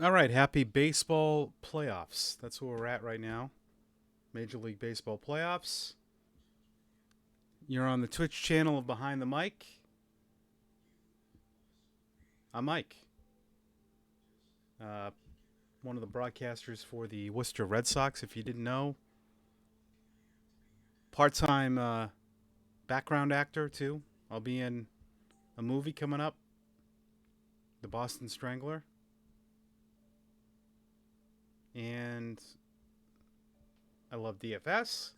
All right, happy baseball playoffs. That's where we're at right now. Major League Baseball playoffs. You're on the Twitch channel of Behind the Mic. I'm Mike, uh, one of the broadcasters for the Worcester Red Sox. If you didn't know, part-time background actor too. I'll be in a movie coming up, The Boston Strangler, and I love DFS.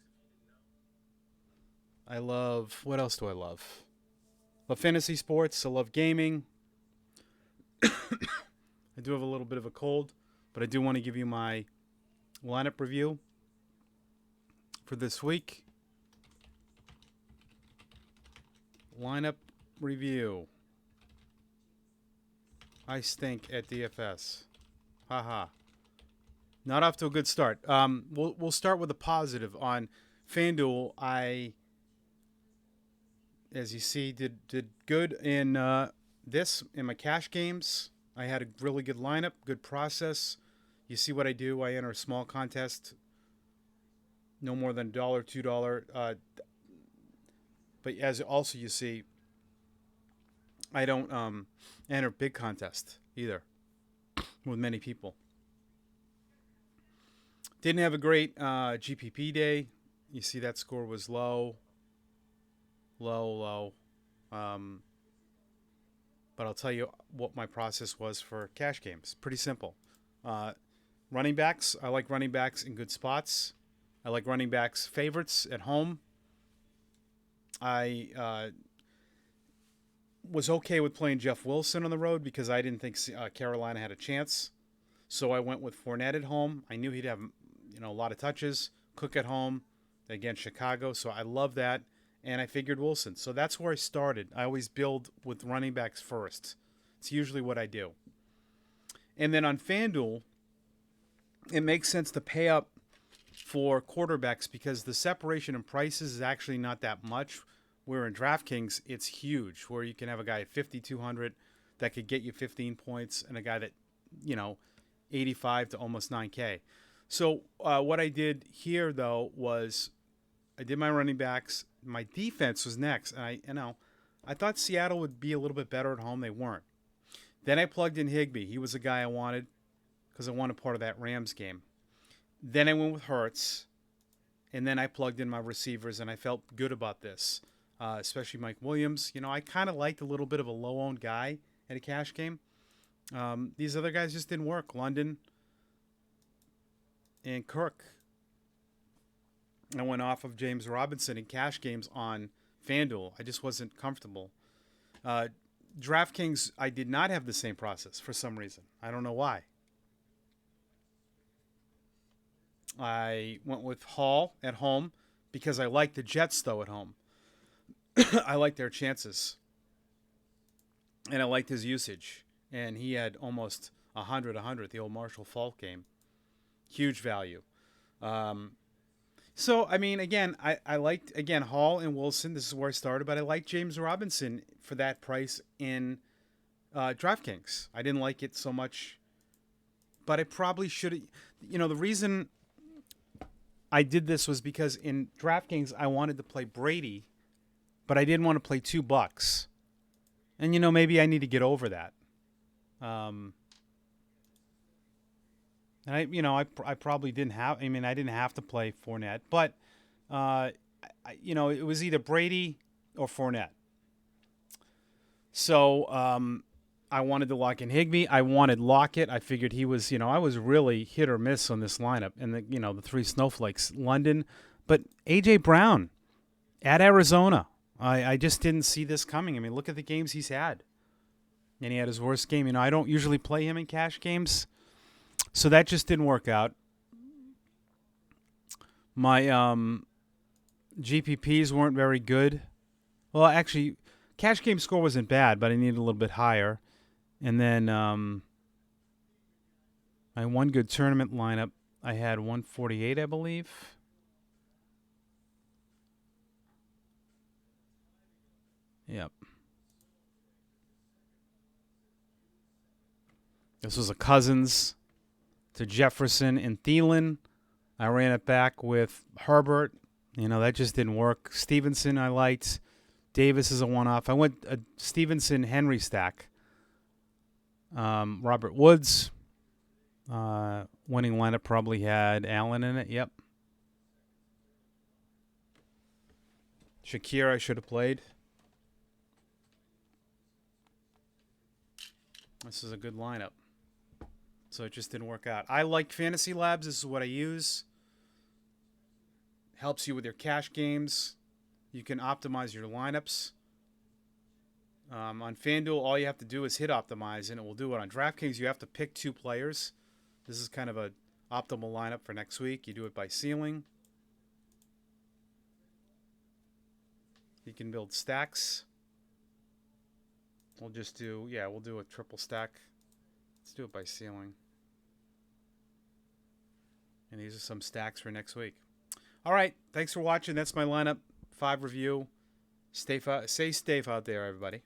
I love what else do I love? Love fantasy sports. I love gaming. I do have a little bit of a cold, but I do want to give you my lineup review for this week. Lineup review. I stink at DFS. Haha. Not off to a good start. We'll start with a positive on FanDuel. I, as you see, did good in this in my cash games. I had a really good lineup, good process. You see what I do? I enter a small contest, no more than $1, $2. But as also you see, I don't enter big contest either with many people. Didn't have a great GPP day. You see that score was low, low. Um, but I'll tell you what my process was for cash games. Pretty simple. Uh, Running backs. I like running backs in good spots. I like running backs favorites at home. I was okay with playing Jeff Wilson on the road because I didn't think Carolina had a chance. So I went with Fournette at home. I knew he'd have a lot of touches. Cook at home against Chicago. So I love that. And I figured Wilson. So that's where I started. I always build with running backs first. It's usually what I do. And then on FanDuel, it makes sense to pay up for quarterbacks because the separation in prices is actually not that much. Where in DraftKings, it's huge, where you can have a guy at 5,200 that could get you 15 points and a guy that, you know, 85 to almost 9K. So what I did here, though, was I did my running backs. My defense was next. And I thought Seattle would be a little bit better at home. They weren't. Then I plugged in Higbee. He was a guy I wanted because I wanted part of that Rams game. Then I went with Hurts. And then I plugged in my receivers, and I felt good about this, especially Mike Williams. I kind of liked a little bit of a low-owned guy at a cash game. These other guys just didn't work. London and Kirk. I went off of James Robinson in cash games on FanDuel. I just wasn't comfortable. Uh, DraftKings, I did not have the same process for some reason. I don't know why. I went with Hall at home because I like the Jets, though, at home. I like their chances. And I liked his usage. And he had almost 100, the old Marshall Falk game. Huge value. Um, so, I mean, again, I liked, again, Hall and Wilson. This is where I started. But I liked James Robinson for that price in DraftKings. I didn't like it so much. But I probably should have. The reason I did this was because in DraftKings, I wanted to play Brady, but I didn't want to play $2. And, maybe I need to get over that. Um, and I probably didn't have. I mean, I didn't have to play Fournette, but it was either Brady or Fournette. So I wanted to lock in Higbee. I wanted Lockett. I figured he was. I was really hit or miss on this lineup, and the three snowflakes, London, but AJ Brown at Arizona. I just didn't see this coming. I mean, look at the games he's had, and he had his worst game. I don't usually play him in cash games. So that just didn't work out. My GPPs weren't very good. Well, actually, cash game score wasn't bad, but I needed a little bit higher. And then my one good tournament lineup, I had 148, I believe. Yep. This was a Cousins to Jefferson and Thielen. I ran it back with Herbert. You know, that just didn't work. Stevenson I liked. Davis is a one-off. I went a Stevenson-Henry stack. Robert Woods. Winning lineup probably had Allen in it. Yep. Shakir I should have played. This is a good lineup. So it just didn't work out. I like Fantasy Labs. This is what I use. Helps you with your cash games. You can optimize your lineups. On FanDuel, all you have to do is hit optimize, and it will do it. On DraftKings, you have to pick 2 players. This is kind of an optimal lineup for next week. You do it by ceiling. You can build stacks. We'll just do, we'll do a triple stack. Let's do it by ceiling. And these are some stacks for next week. All right. Thanks for watching. That's my lineup 5 review. Stay safe out there, everybody.